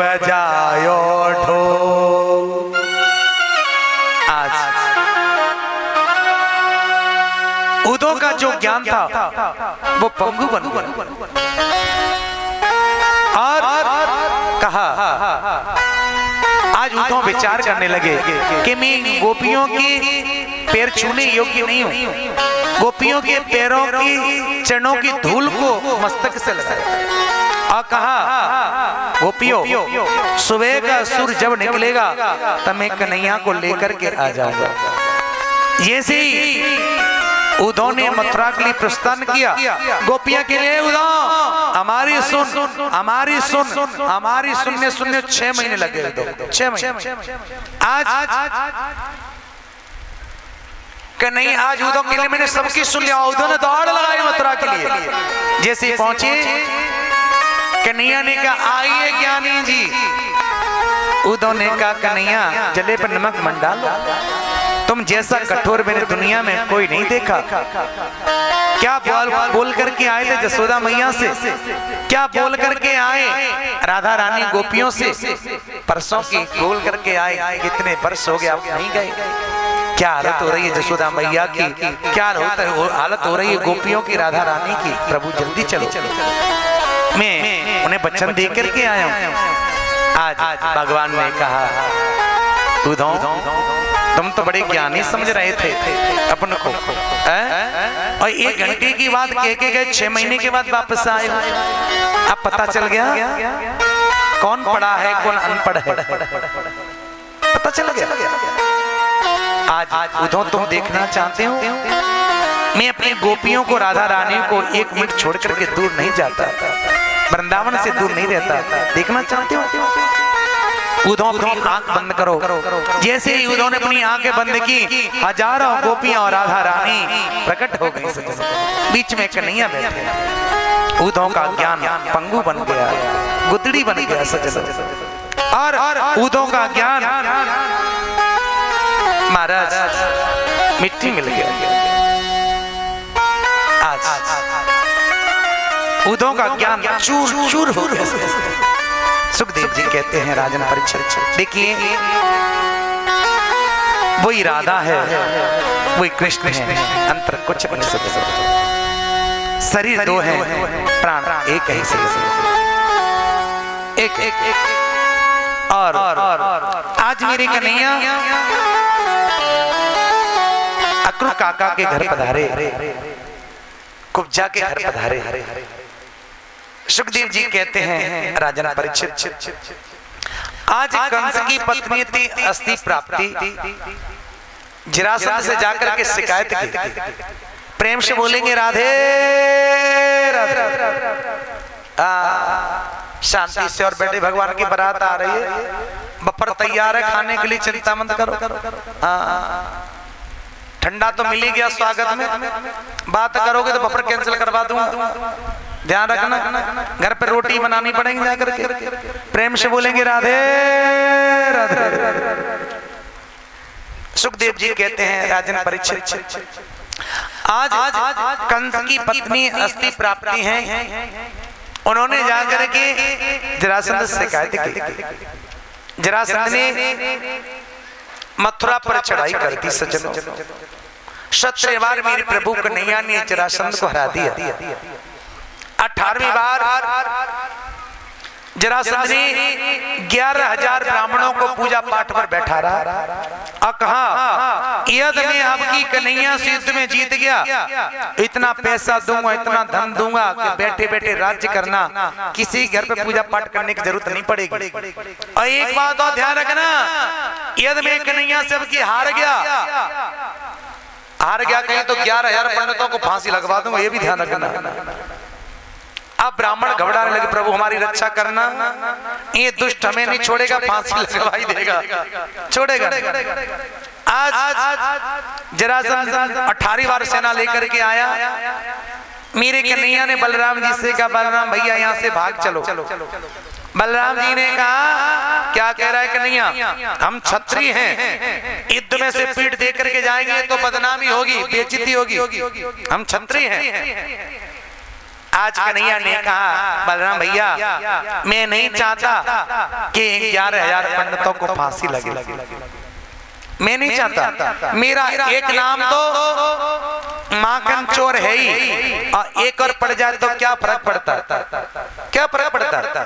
बजायो ढोल। आज उदो का जो ज्ञान था वो पंगु बन गया और कहा, आज उदो विचार करने लगे कि मैं गोपियों की पैर छूने योग्य नहीं हूं, गोपियों के पैरों की चरणों की धूल को मस्तक से लगाया और कहा, गोपियों सुबह का सूरज जब निकलेगा तब मैं कन्हैया को लेकर के आ जाऊंगा। जैसे ही उद्धव ने मथुरा के लिए प्रस्थान किया, गोपियां के लिए उद्धव हमारी सुन हमारी सुन हमारी सुनने सुनने 6 महीने लगे, 6 महीने। आज नहीं, आज उद्धव के लिए मैंने सबकी सुन लिया। उद्धव ने दौड़ लगाई मथुरा के लिए। जैसे पहुंचे कन्हैया ने कहा, आइए ज्ञानी जी। उद्धव ने कहा, कन्हैया जले पर नमक मत डालो, तुम जैसा कठोर मैंने दुनिया में कोई नहीं देखा। क्या बोल करके आए थे जसोदा मैया से, क्या बोल करके आए राधा रानी गोपियों से, परसों की बोल करके आए, कितने वर्ष हो गए आप नहीं गए। क्या हालत हो रही है जसोदा मैया की, क्या हालत हो रही है गोपियों की, राधा रानी की। प्रभु जल्दी चलो, मैं उन्हें वचन दे करके आया हूं। आज भगवान ने कहा, उद्धव तुम तो बड़े ज्ञानी समझ रहे थे अपन को, और 1 घंटे की बात कह के गए, 6 महीने के बाद वापस आए। अब पता चल गया कौन पढ़ा है कौन अनपढ़ है, पता चल गया। आज उद्धव तुम देखना चाहते हो, मैं अपनी गोपियों को, राधा रानी को 1 मिनट छोड़ करके दूर नहीं जाता, वृंदावन से दूर नहीं रहता। देखना चाहते हो, उद्धव अपनी आंख बंद करो। जैसे ही उद्धव ने अपनी आंखें बंद की, हजारों गोपियां और राधा रानी प्रकट हो गई। बीच में कन्हैया बैठे, उद्धव का ज्ञान पंगु बन गया, गुदड़ी बन गया सजन, और उद्धव का ज्ञान महाराज मिट्टी मिल गया। आज उद्धव का ज्ञान चूर चूर हो गया। सुखदेव जी कहते हैं, राजन परीक्षित देखिए, वही राधा है वही कृष्ण है, अंतर कुछ नहीं सकता। शरीर 2 है, प्राण एक है, एक। और आज मेरे कन्हैया अक्रू काका के घर पधारे, कुब्जा के घर पधारे। सुखदेव जी कहते हैं, राजन परीक्षित आज कंस की पत्नी थी अस्थि प्राप्ति, जरासंध से जाकर के शिकायत की। प्रेम से बोलेंगे राधे राधे, शांति से। और बेटे भगवान की बारात आ रही है, बफर तैयार है खाने के लिए, चिंता मत करो। ठंडा तो मिल ही गया स्वागत में, बात करोगे तो बफर कैंसिल करवा दूंगा, ध्यान रखना। घर पे रोटी बनानी पड़ेगी जाकर के। प्रेम से बोलेंगे राधे राधे। सुखदेव जी कहते हैं, राजन परीक्षित आज कंस की पत्नी अस्थि प्राप्ति है, उन्होंने जाकर के जरासंध से शिकायत की। जरासंध ने मथुरा पर चढ़ाई कर दी सज्जनों। 17 बार मेरे प्रभु कन्हैया ने जरासंध को हरा दिया। 18वीं बार जरासंध ने 11,000 ब्राह्मणों को पूजा पाठ पर बैठा रहा और कहा, यदि मैं आपकी कन्हैया से युद्ध में जीत गया, इतना पैसा दूंगा, इतना धन दूंगा कि बैठे बैठे राज्य करना, किसी घर पे पूजा पाठ करने की जरूरत नहीं पड़ेगी। और एक बात और ध्यान रखना, यदि मैं कन्हैया से आपकी हार गया कहीं तो 11,000 पंडितों को फांसी लगवा दूंगा, ये भी ध्यान रखना। अब ब्राह्मण घबराने लगे, प्रभु हमारी रक्षा करना, ये दुष्ट हमें नहीं छोड़ेगा, फांसी लगवा ही देगा, छोड़ेगा। आज जरासंध 18वीं बार सेना लेकर के आया। मेरे कन्हैया ने बलराम जी से कहा, बलराम भैया यहाँ से भाग चलो। बलराम जी ने कहा, क्या कह रहा है कन्हैया, हम क्षत्रिय हैं, युद्ध में से पीठ दे करके जाएंगे तो बदनामी होगी, बेइज्जती होगी, हम क्षत्रिय हैं। आज कन्हैया ने कहा बलराम भैया मैं नहीं चाहता कि 11,000 पंडितों को फांसी लगे, मैं नहीं चाहता। मेरा एक नाम तो माखन चोर है ही, और एक और पड़ जाए तो क्या फर्क पड़ता, क्या फर्क पड़ता।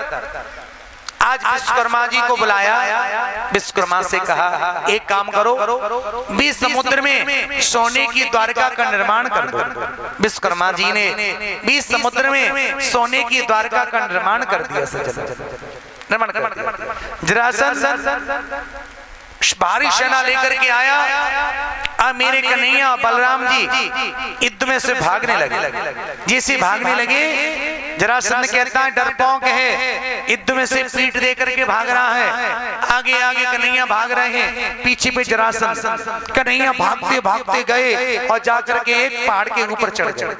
आज विश्वकर्मा जी को बुलाया, विश्वकर्मा से कहा एक काम करो, 20 समुद्र में सोने की द्वारका का निर्माण कर दो। विश्वकर्मा जी ने 20 समुद्र में सोने की द्वारका का निर्माण कर दिया, निर्माण कर दिया। जरासंध भारी सेना लेकर के आया, अब मेरे कन्हैया बलराम जी युद्ध में से भागने लगे। जैसे भागने लगे, जरासंध कहता है डरपोक है, युद्ध में से पीठ दे करके भाग रहा है। आगे आगे कन्हैया भाग रहे हैं, पीछे पे जरासंध। कन्हैया भागते भागते गए और जाकर के एक पहाड़ के ऊपर चढ़ गए।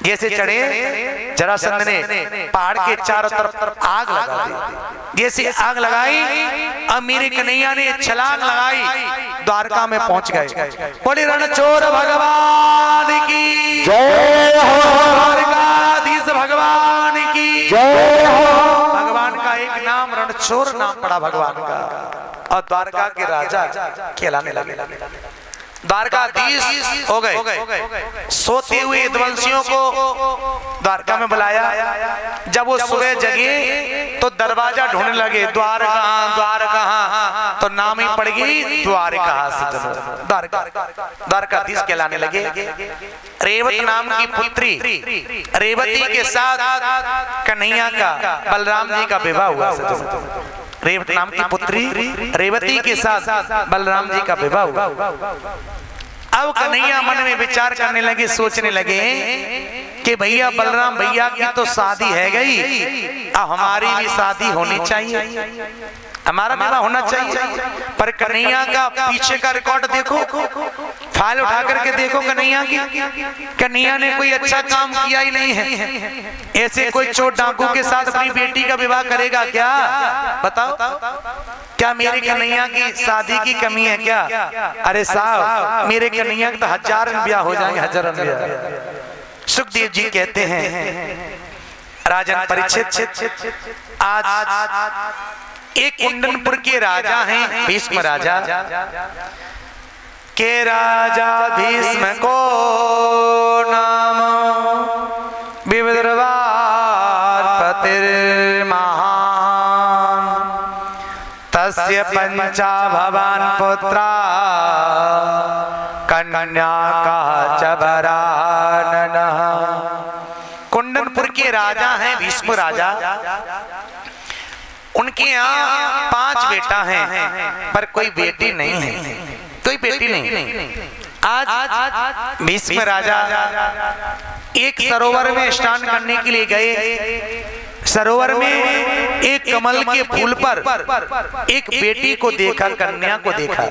जैसे चढ़े, जरासंध ने पहाड़ के चारों तरफ आग लगा दी। जैसे आग लगाई, अब मेरे कन्हैया ने छलांग लगाई, द्वारका में पहुंच गए। बोले रणछोड़ भगवान की जय हो, द्वारकाधीश भगवान की जय हो। भगवान का एक नाम रणछोड़ नाम पड़ा भगवान का, और द्वारका के राजा कहलाने लगे, द्वारकाधीश हो गए। सोते हुए ध्वंसियों को द्वारका में बुलाया। जब वो सुबह जगे तो दरवाजा ढूंढने लगे, द्वार कहां, द्वार कहां, तो नाम ही पड़ गई द्वारका। द्वारकाधीश कहलाने लगे। रेवती नाम की पुत्री रेवती के साथ कन्हैया का बलराम जी का विवाह हुआ। रेवती नाम की पुत्री रेवती के साथ बलराम जी का विवाह हुआ। अब कन्हैया मन में विचार करने लगे, सोचने लगे कि भैया बलराम भैया की तो शादी है गई, अब हमारी भी शादी होनी चाहिए, हमारा विवाह होना चाहिए। पर कन्हैया का पीछे का रिकॉर्ड देखो, फाइल उठा करके देखो कन्हैया की, कन्हैया ने कोई अच्छा काम किया ही नहीं है। ऐसे कोई चोर डाकू के साथ अपनी बेटी का विवाह करेगा क्या? बताओ, क्या मेरे कन्हैया की शादी की कमी है क्या? अरे साहब, मेरे कन्हैया के तो 1000 ब्याह हो जाएंगे, 1000 ब्याह। सुखदेव जी कहते हैं राजन परीक्षित, आज एक कुंडनपुर के राजा हैं भीष्म राजा, के राजा भीष्म को नाम विदर्भापतिर्महान, तस्य पंचा भवान पुत्रा कन्या का चबराननः। कुंडनपुर के राजा हैं भीष्म राजा, उनके यहाँ 5 बेटा हैं, पर कोई बेटी नहीं है, कोई बेटी नहीं। आज भीष्म राजा एक सरोवर में स्नान करने के लिए गए। सरोवर में एक कमल के फूल पर एक बेटी को देखा, कन्या को देखा।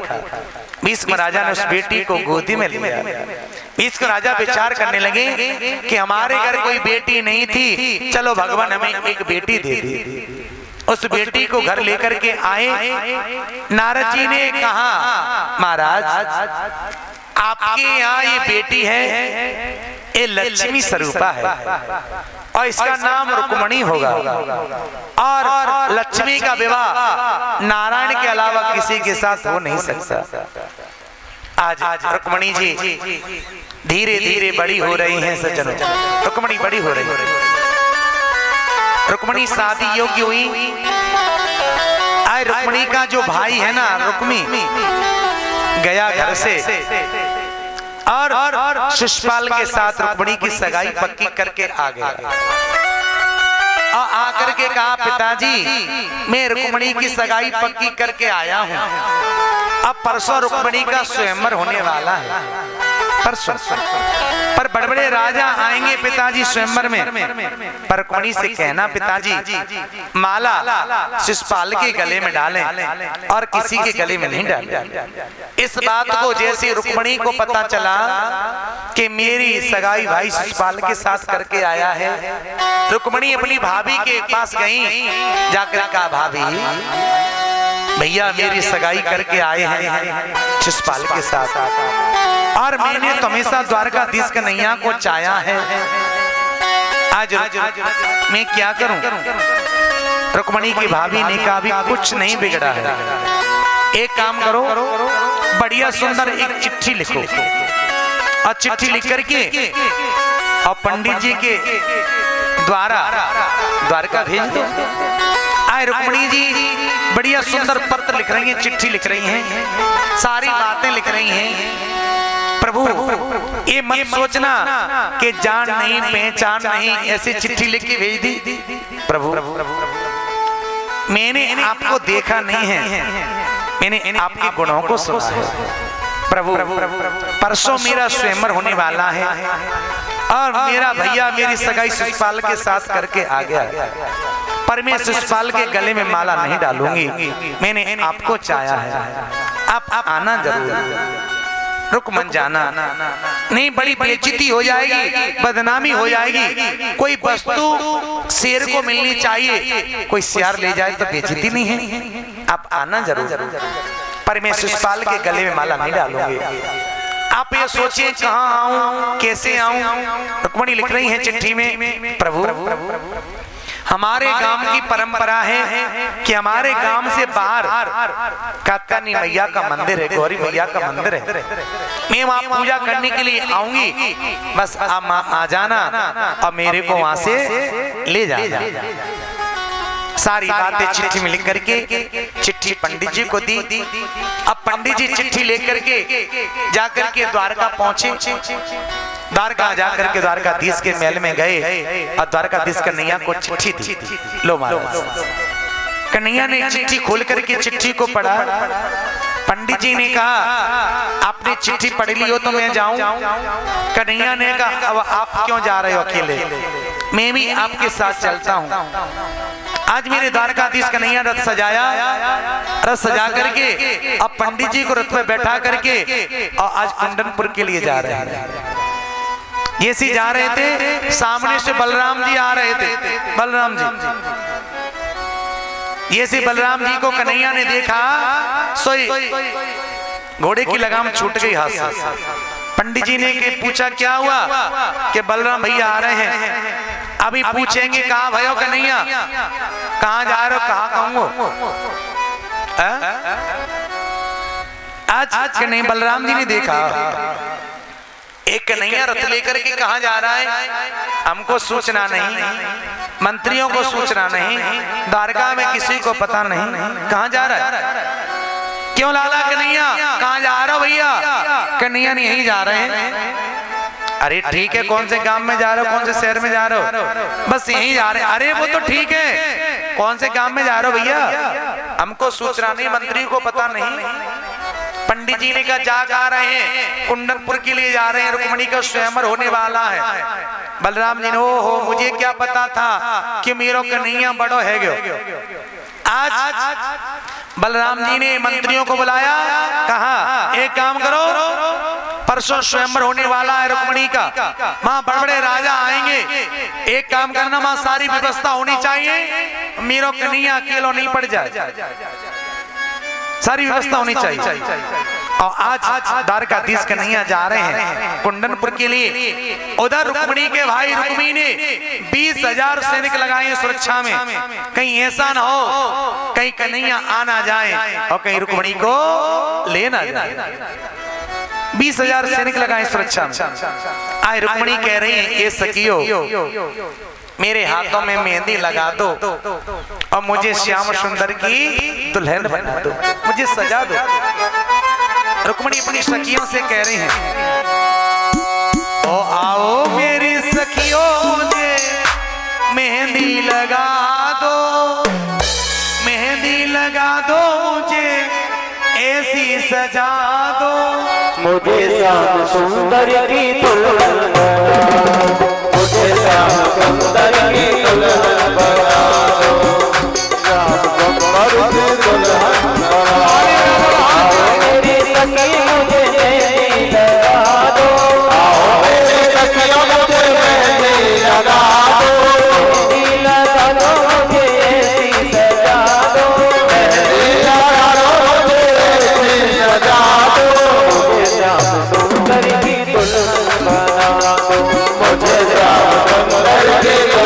भीष्म राजा ने उस बेटी को गोदी में लिया। भीष्म राजा विचार करने लगे कि हमारे घर कोई बेटी नहीं थी, चलो भगवान हमें एक बेटी दे दी। उस बेटी को घर लेकर के आए। नारद जी ने कहा महाराज आपके यहाँ ये बेटी है, ये लक्ष्मी स्वरूपा है और इसका नाम रुक्मणी होगा, और लक्ष्मी का विवाह नारायण के अलावा किसी के साथ हो नहीं सकता। आज रुक्मणी जी धीरे धीरे बड़ी हो रही हैं सज्जनों, रुक्मणी बड़ी हो रही है। रुक्मणी शादी योग्य हुई। आए रुक्मणी का जो भाई है ना रुक्मी, गया घर से और शिशुपाल के साथ रुक्मणी की सगाई पक्की करके आ गया। और आकर के कहा पिताजी मैं रुक्मणी की सगाई पक्की करके आया हूँ, अब परसों रुक्मणी का स्वयंवर होने वाला है, परसों। पर बड़े बड़े राजा आएंगे पिताजी स्वयंवर में, पर रुक्मणी से कहना पिताजी माला शिशुपाल के गले में डालें और किसी के गले में नहीं डालें। इस बात को जैसे रुक्मणी को पता चला कि मेरी सगाई भाई शिशुपाल के साथ करके आया है, रुक्मणी अपनी भाभी के पास गई, जाकर कहा भाभी भैया मेरी सगाई करके आए हैं शिशुपाल के साथ, और मैंने तो हमेशा द्वारकाधीश कन्हैया को चाहा है। आज मैं क्या करूं? रुक्मणी की भाभी ने कहा अभी कुछ नहीं बिगड़ा है, एक काम करो, बढ़िया सुंदर एक चिट्ठी लिखो और चिट्ठी लिख करके और पंडित जी के द्वारका भेज दो। आए रुक्मणी जी बढ़िया सुंदर पत्र लिख रही हैं, चिट्ठी लिख रही हैं, सारी बातें लिख रही हैं। प्रभु ये मत सोचना कि जान नहीं पहचान नहीं, ऐसी चिट्ठी लिख के भेज दी। प्रभु मैंने आपको देखा नहीं है, मैंने आपके गुणों को सुना है। प्रभु परसों मेरा स्वयंवर होने वाला है और मेरा भैया मेरी सगाई शिषपाल के साथ करके आ गया, पर मैं शिषपाल के गले में माला नहीं डालूंगी। मैंने आपको चाहा है, आप आना जरूर। रुक मन जाना नहीं, बड़ी बेइज्जती हो जाएगी, बदनामी हो जाएगी। कोई वस्तु शेर को मिलनी चाहिए, कोई सियार ले जाए तो बेइज्जती नहीं है। आप आना जरूर, पर मैं शिषपाल के गले में माला नहीं डालूंगी। आप ये सोचिए कहाँ आऊं, कैसे आऊं? रुक्मणी लिख रही है चिट्ठी में, प्रभु हमारे गांव की परंपरा है कि हमारे गांव से बाहर कात्यायनी मैया का मंदिर है, गौरी मैया का मंदिर है। मैं वहां पूजा करने के लिए आऊंगी, बस आप आ जाना और मेरे को वहां से ले जाना। सारी बातें चिट्ठी में लिख करके चिट्ठी पंडित जी को दी। अब पंडित जी चिट्ठी लेकर के जाकर के द्वारका पहुंचे। द्वारका जाकर के द्वारकाधीश के महल में गए और द्वारकाधीश कन्हैया को चिट्ठी दी। लो महाराज। कन्हैया ने चिट्ठी खोल करके चिट्ठी को पढ़ा। पंडित जी ने कहा आपने चिट्ठी पढ़ ली हो तो मैं जाऊं? कन्हैया ने कहा अब आप क्यों जा रहे हो अकेले, मैं भी आपके साथ चलता हूं। आज मेरे द्वारकाधीश कन्हैया रथ सजाया, रथ सजा करके अब पंडित जी को रथ पे बैठा करके और आज कुंडनपुर के लिए जा रहे हैं। ये सी जा रहे थे, सामने से बलराम जी आ रहे थे। बलराम जी, ये सी बलराम जी को कन्हैया ने देखा, सोई घोड़े की लगाम छूट गई हाथ से। पंडित जी ने पूछा क्या हुआ? कि बलराम भैया आ रहे हैं। अभी पूछेंगे कहाँ भयो कन्हैया, कहाँ जा रहे हो, कहाँ कहूंगो? आज कन्हैया बलराम जी ने देखा एक कन्हैया रथ लेकर के कहाँ जा रहा है, हमको सूचना नहीं, मंत्रियों को सूचना नहीं, द्वारका में किसी को पता नहीं, कहाँ जा रहा है? क्यों लाला कन्हैया कहाँ जा रहा हो भैया? कन्हैया नहीं यहीं जा रहे हैं। अरे ठीक है, कौन से गांव में जा रहे हो, कौन से शहर में जा रहे हो? बस यहीं जा रहे हैं। अरे वो तो ठीक है, कौन से गांव में जा रहे हो भैया? हमको सूचना नहीं, मंत्री को पता नहीं। पंडित जी ने कहा जा रहे हैं, कुंडनपुर के लिए जा रहे हैं, रुक्मणी का स्वयंवर होने वाला है। बलराम जी ने ओहो मुझे क्या पता था कि मेरो कन्हैया बड़ो है गयो। आज बलराम जी ने मंत्रियों को बुलाया, कहा एक काम करो, परसों स्वयंवर होने वाला है रुक्मणी का, वहां बड़े बड़े राजा आएंगे, एक काम करना वहां सारी व्यवस्था होनी चाहिए, मेरो कन्हैया अकेलो नहीं पड़ जाए, सारी व्यवस्था होनी चाहिए। और आज द्वारकाधीश कन्हैया जा रहे हैं कुंडनपुर के लिए। उधर रुक्मणी के भाई रुक्मी ने 20,000 सैनिक लगाए सुरक्षा में, कहीं ऐसा ना हो कहीं कन्हैया आ ना जाए और कहीं रुक्मणी को ले ना जाए। 20,000 सैनिक लगाए सुरक्षा में। आए रुक्मणी कह रही है ये सखियो मेरे हाथों में मेहंदी लगा दो और मुझे श्याम सुंदर की दुल्हन बना दो, मुझे सजा दो। रुक्मणी अपनी सखियों से कह रही हैं ओ आओ मेरी सखियों मुझे मेहंदी लगा दो, मेहंदी लगा दो मुझे ऐसी सजा दो, मुझे श्याम सुंदर की दुल्हन बना दो, मुझे श्याम सुंदर की दुल्हन बना दो, श्याम सुंदर की दुल्हन बना दो। मेरी सखी मुझे मेहंदी लगा दो, आओ मेरी सखियों मुझे मेहंदी लगा दो, मेहंदी लगा दो मुझे ऐसी सजा दो, मेहंदी लगा दो मुझे ऐसी सजा दो, मुझे श्याम सुंदर की दुल्हन बना दो, मुझे श्याम सुंदर की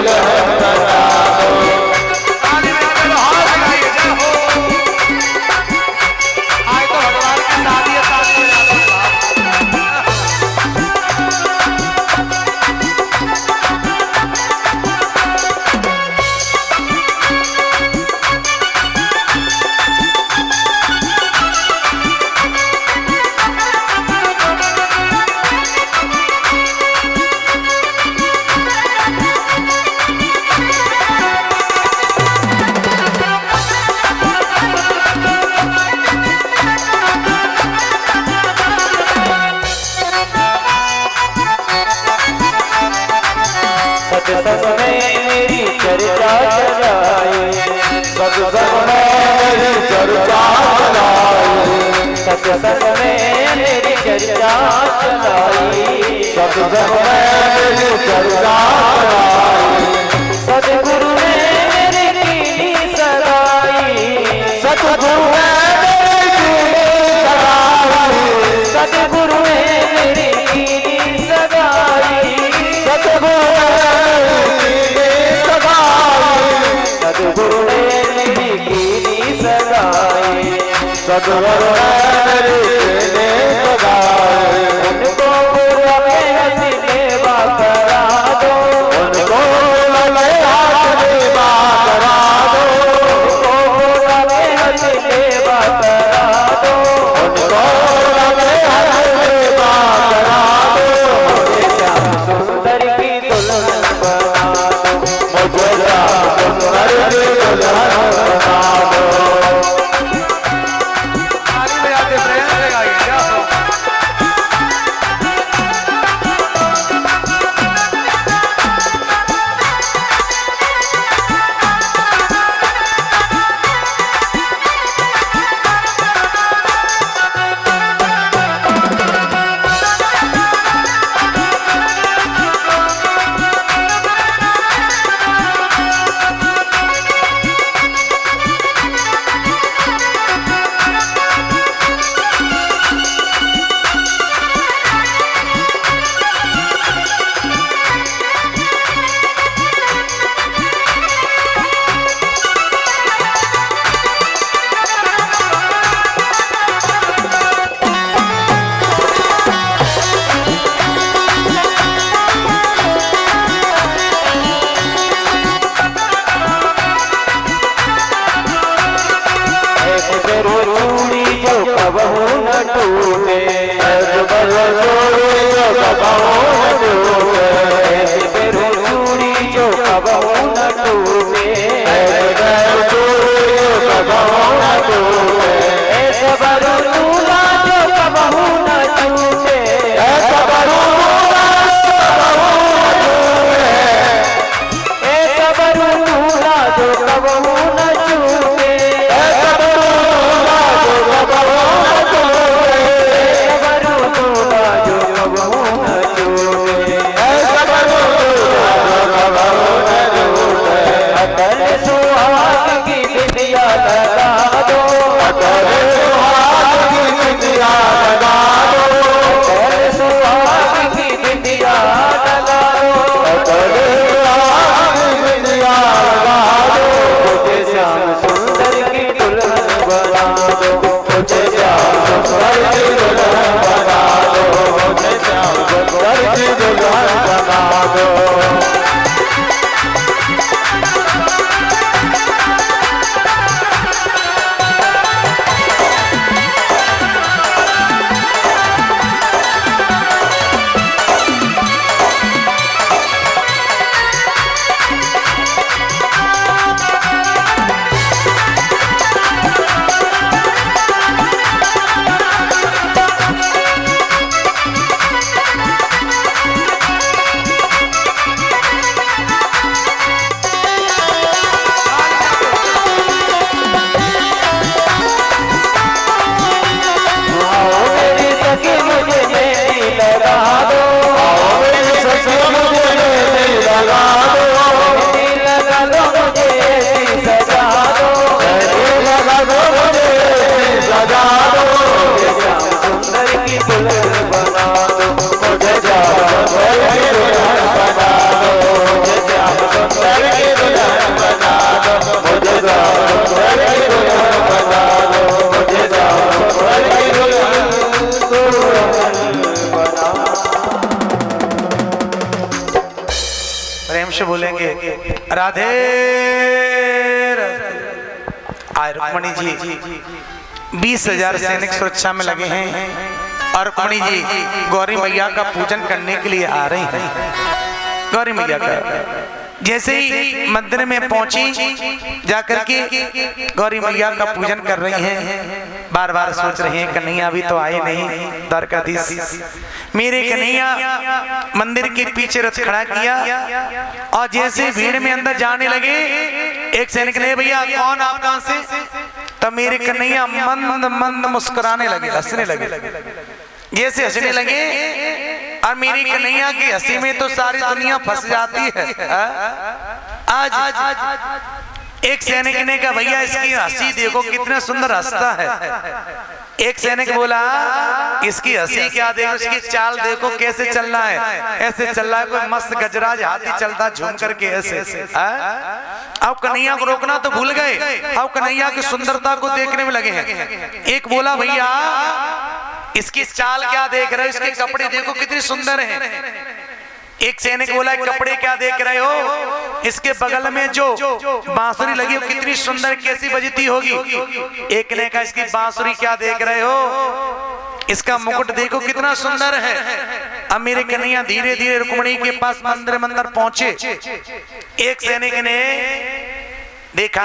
चर्चा चलाई, सत्संग में मेरी चर्चा चलाई, सत्संग में मेरी चर्चा चलाई, सत्संग में मेरी चर्चा चलाई, सतगुरु ने मेरी कीनी सगाई, सतगुरु ने सतगुरु ने मेरी कीनी सगाई, सतगुरु सतगुरु ने मेरी कीनी सगाई, सतगुरु ने मेरी कीनी सगाई, उनको बुरा में हंसने करा दो, उनको बुरा में हंसने करा दो, उनको बुरा में हंसने करा दो, उनको सुंदर की दुल्हन बना दो, मुझे सुंदर की दुल्हन बना दो। ताली बजाते प्रेम से गाइए क्या हो। चूड़ी जो कबहू न टूटे, चूड़ी जो कबहू न टूटे, चूड़ी जो कबहू न टूटे, चूड़ी जो कबहू न टूटे, ऐसा बरू दूल्हा जो कबहू न टूटे, ऐसा बरू दूल्हा जो कबहू न टूटे, से बोलेंगे राधे आय रुक्मणी जी 20,000 सैनिक सुरक्षा में लगे हैं और रुक्मणी जी गौरी मैया का पूजन करने के लिए आ रही हैं। गौरी मैया का जैसे ही मंदिर में पहुंची जाकर के गौरी मैया का पूजन कर रही हैं, बार बार सोच रही हैं कन्हैया अभी तो आए नहीं द्वारकाधीश। मेरे कन्हैया मंदिर के पीछे रथ खड़ा किया और जैसे भीड़ में अंदर जाने लगे एक सैनिक ने भैया कौन आप कहां से, तब मेरे कन्हैया मंद मंद मुस्कुराने लगे, हंसने लगे। जैसे हंसने लगे और मेरी कन्हैया की हंसी में तो सारी दुनिया फंस जाती है। आज एक सैनिक ने कहा भैया इसकी हंसी देखो कितना सुंदर हंसता है। एक सैनिक बोला इसकी हंसी क्या देखो, इसकी चाल देखो कैसे चल रहा है, ऐसे चल रहा है कोई मस्त गजराज हाथी चलता झूम करके ऐसे। अब कन्हैया को रोकना तो भूल गए, अब कन्हैया की सुंदरता को देखने में लगे हैं। एक बोला भैया इसकी चाल क्या देख रहे हो, इसके कपड़े देखो कितने सुंदर हैं। एक सैनिक बोला कपड़े क्या देख रहे हो, इसके बगल में जो बांसुरी लगी हो कितनी सुंदर कैसी बजती होगी। एक ने कहा इसकी बांसुरी क्या देख रहे हो, इसका मुकुट देखो कितना सुंदर है। अब मेरे कन्हैया धीरे धीरे रुक्मिणी के पास मंदिर पहुंचे। एक सैनिक ने देखा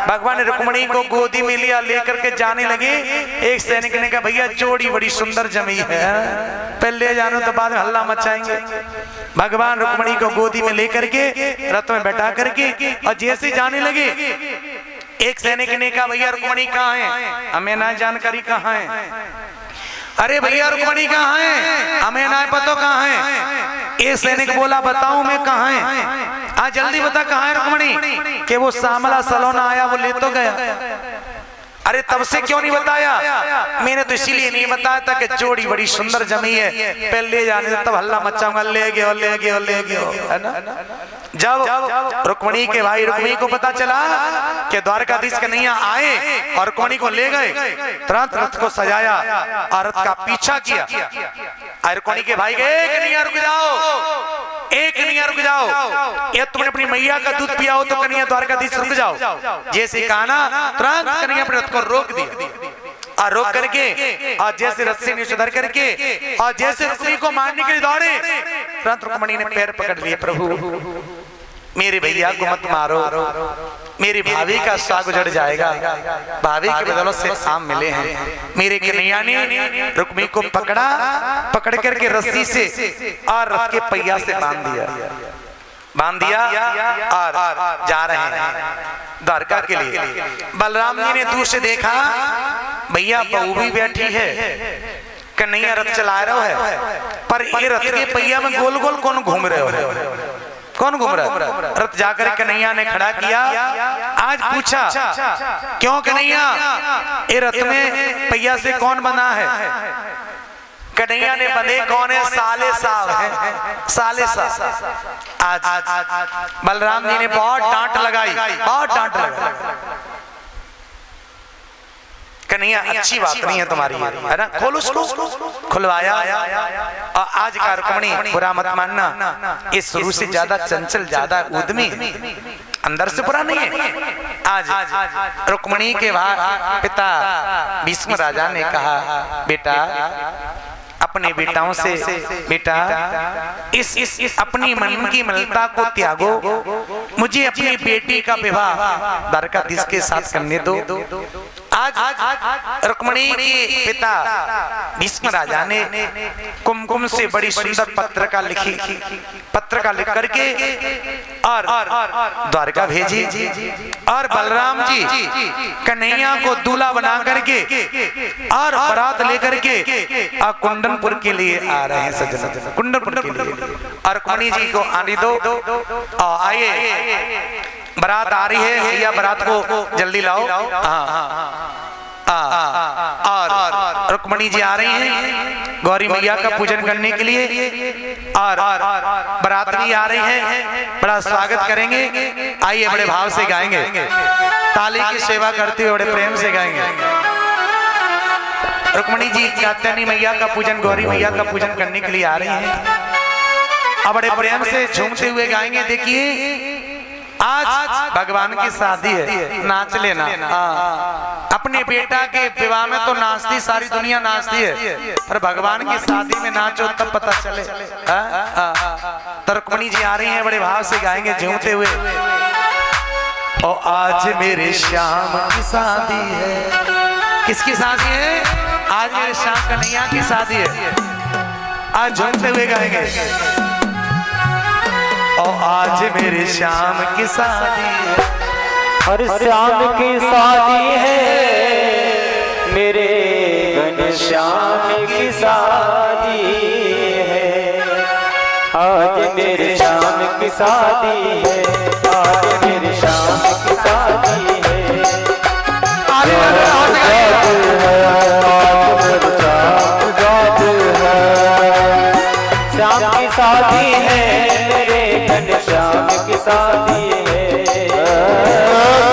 भगवान रुक्मिणी को गोदी में लिया, लेकर के जाने लगे। एक सैनिक ने कहा भैया जोड़ी बड़ी सुंदर जमी है, पहले जानो तो बाद में हल्ला मचाएंगे। भगवान रुक्मिणी को गोदी में लेकर के रथ में बैठा करके और जैसे जाने लगे एक सैनिक ने कहा भैया रुक्मिणी कहाँ है, हमें ना जानकारी कहाँ है। अरे भैया रुक्मिणी कहाँ है, हमें ना पता कहाँ है। एक सैनिक बोला बताऊं मैं कहाँ है, आज जल्दी बता कहाँ है रुक्मिणी। कि वो सामला सलोना आया वो ले तो गया। अरे तब से क्यों नहीं बताया, मैंने तो इसीलिए नहीं बताया था कि जोड़ी बड़ी सुंदर जमी है, पहले जाने से तब हल्ला मचाऊंगा ले गए ले गए ले गए, है ना। जब रुक्मिणी के भाई रुक्मिणी को पता चला कि द्वारकाधीश कन्हैया आए और रुक्मिणी को ले गए, तुरंत रथ को सजाया और रथ का पीछा किया। रुक्मिणी के भाई गए कन्हैया रुक जाओ, एक कन्हैया रुक जाओ, ये तुमने अपनी मैया का दूध पिया हो तो कन्हैया द्वारकाधीश रुक जाओ। जैसे कहा ना तुरंत कन्हैया अपने रथ को रोक दिया और रोक करके और जैसे रथ से नीचे उतर करके और जैसे रुक्मिणी को मारने के लिए दौड़े, तुरंत रुक्मिणी ने पैर पकड़ लिए, प्रभु मेरे भैया को मत मारो, मेरी भाभी का स्वाग उजड़ जाएगा, भाभी के बदौलत से आम मिले हैं। मेरे कन्हैया ने रुक्मिणी को पकड़ा, पकड़ करके रस्सी से और रथ के पहिया से बांध दिया और जा रहे हैं द्वारका के लिए। बलराम जी ने दूर से देखा भैया बहू भी बैठी है, कन्हैया रथ चला रहा है, पर ये रथ के पहिया में गोल गोल कौन घूम रहे हो, कौन घूम रहा है। रथ जाकर कन्हैया ने खड़ा किया। आज पूछा क्यों कन्हैया ये रथ में पहिया से कौन बना है। कन्हैया ने बंधे कौन है, साले साहब है, साले साहब। आज बलराम जी ने बहुत डांट लगाई, बहुत डांट लगाई। कन्हैया अच्छी बात नहीं है तुम्हारी, है ना, खोलो उसको, खुलवाया। और आज का रुक्मिणी बुरा मत मानना, ये शुरू से ज्यादा चंचल, ज्यादा उद्यमी, अंदर से बुरा नहीं है। आज रुक्मिणी के पिता भीष्म राजा ने कहा बेटा अपने बेटाओं से, बेटा इस अपनी मन की मलिनता को त्यागो, मुझे अपनी बेटी का विवाह द्वारकाधीश के साथ करने दो। आज रुक्मिणी के पिता भीष्म राजा ने कुमकुम से बड़ी सुंदर पत्रिका लिख करके और द्वारका भेजी। और बलराम जी कन्हैया को दूल्हा बना करके और बारात लेकर के कुंडनपुर के लिए आ रहे हैं सज्जन, कुंडनपुर के लिए। और रुक्मिणी जी को आने दो, आइए बारात आ रही है भैया, बारात को जल्दी लाओ। और रुक्मिणी जी आ रही हैं गौरी मैया का पूजन करने के लिए और बारात भी आ रही है, बड़ा स्वागत करेंगे। आइए बड़े भाव से गाएंगे, ताली की सेवा करते हुए बड़े प्रेम से गाएंगे। रुक्मिणी जी कात्यायनी मैया का पूजन, गौरी मैया का पूजन करने के लिए आ रही हैं और बड़े प्रेम से झूमते हुए गाएंगे। देखिए आज भगवान की शादी है, नाच लेना। अपने बेटा के विवाह में तो नाचती सारी दुनिया नाचती है, पर भगवान की शादी में नाचो तब पता चले। तो रुक्मणी जी आ रही हैं, बड़े भाव से गाएंगे झूमते हुए। ओ आज मेरे श्याम की शादी है। किसकी शादी है? आज मेरे श्याम कन्हैया की शादी है। आज झूमते हुए गाएंगे। ओ आज मेरे श्याम की शादी है। हर श्याम की शादी है, मेरे घनश्याम की शादी है। आज मेरे श्याम की शादी है, आज मेरे श्याम की शादी है। आज मेरे श्याम की शादी है, मेरे घनश्याम की शादी है।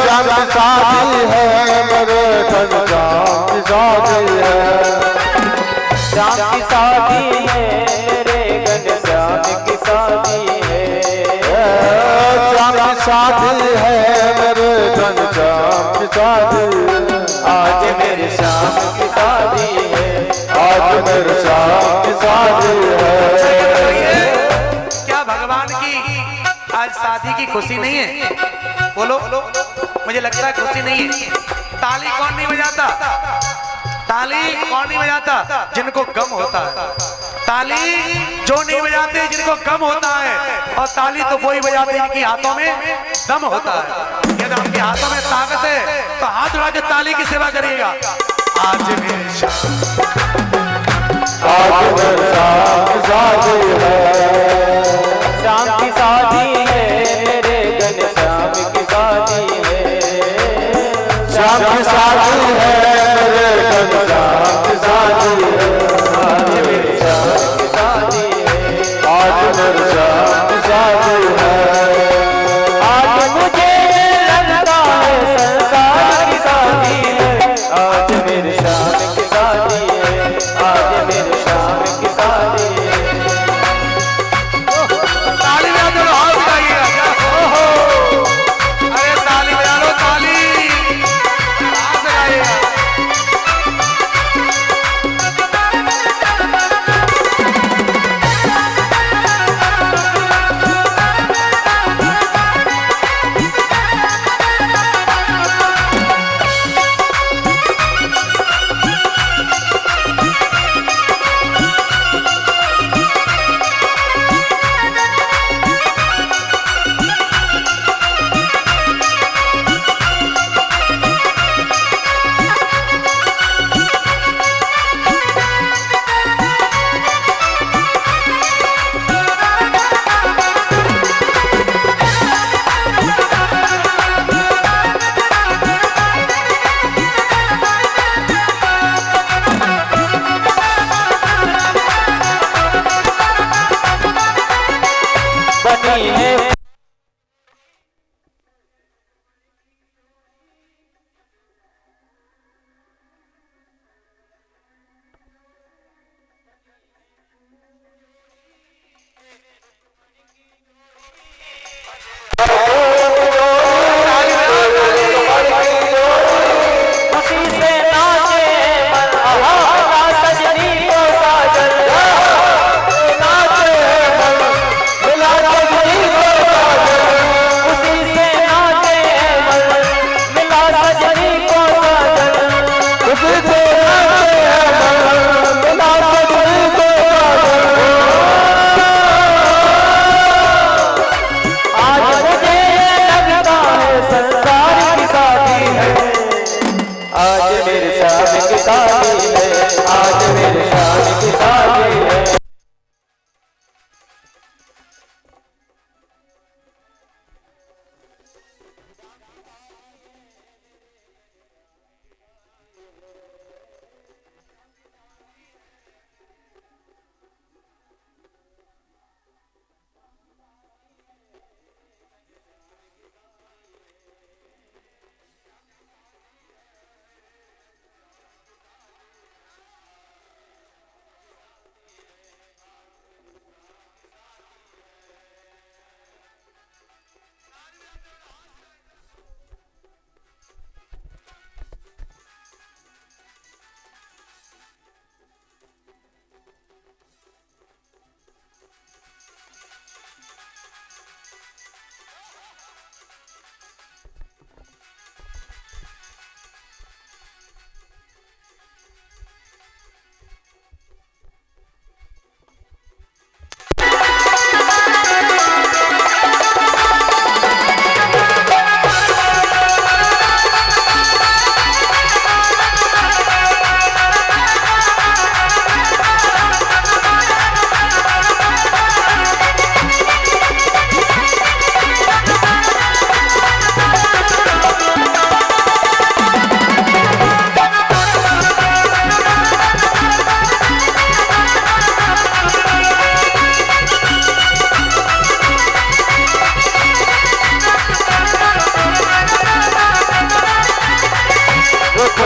श्याम की शादी है, मेरे घनश्याम की शादी है। श्याम की शादी है, मेरे घनश्याम की शादी है। श्याम की शादी है, मेरे घनश्याम की शादी है। आज मेरे श्याम की शादी है, आज मेरे श्याम की शादी है। क्या भगवान की आज शादी की खुशी नहीं है? बोलो, मुझे लगता है खुशी नहीं है। ताली कौन नहीं बजाता? ताली कौन नहीं बजाता? जिनको गम होता है। ताली जो नहीं बजाते जिनको गम होता है, और ताली तो वही बजाते जिनके हाथों में दम होता है। यदि आपके हाथों में ताकत है तो हाथ उठा के ताली की सेवा करिएगा। आज मेरे श्याम, आज मेरे श्याम की शादी है। श्याम की शादी है, मेरे घनश्याम की शादी है। श्याम की शादी है, मेरे घनश्याम की शादी है। आज मेरे श्याम की शादी है, आज मेरे श्याम की शादी है। आज मुझे लगता है संसार की शादी है। आज मेरे श्याम की शादी है, आज मेरे श्याम की शादी है। ताली बजा दो, हाथ उठाइएगा। ओहो, अरे ताली बजा लो, ताली हाथ लगाइएगा। बनी है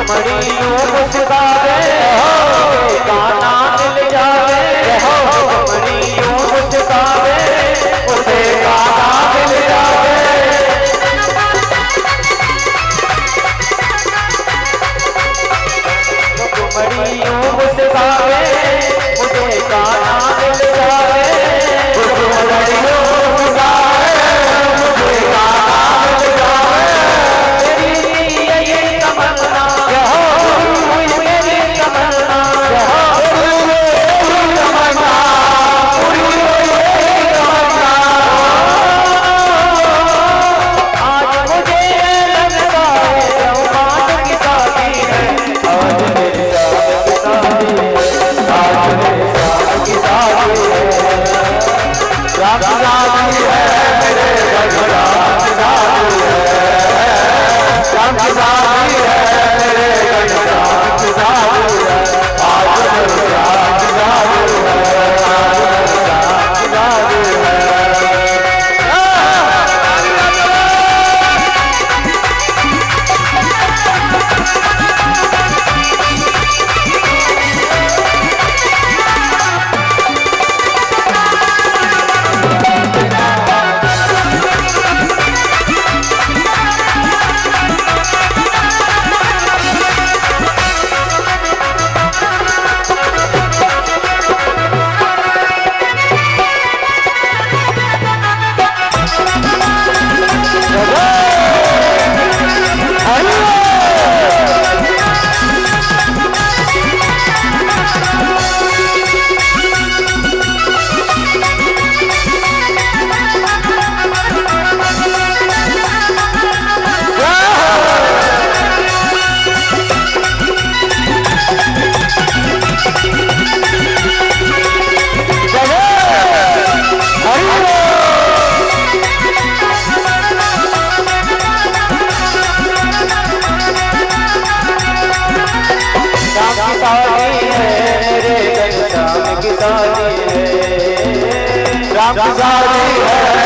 घुमड़ी यूं मुस्कावे गाना मिल जावे घुमड़ी यूं मुस्कावे उसे गाना मिल जावे घुमड़ी यूं मुस्कावे उसे गाना मिल जावे घुमड़ी यूं मुस्कावे उसे गाना मिल जावे तेरी तमन्ना मेरी तमन्ना तमन्ना पूरी तमन्ना आज मुझे लगता है रौमात की शादी है आज मेरी शादी की शादी है आज मेरी शादी की शादी है रात शादी है मेरे घर रात शादी है रात शादी है मेरे घर रात शादी है आज मेरी रात शादी है आज मेरी रात शादी है राम की शादी है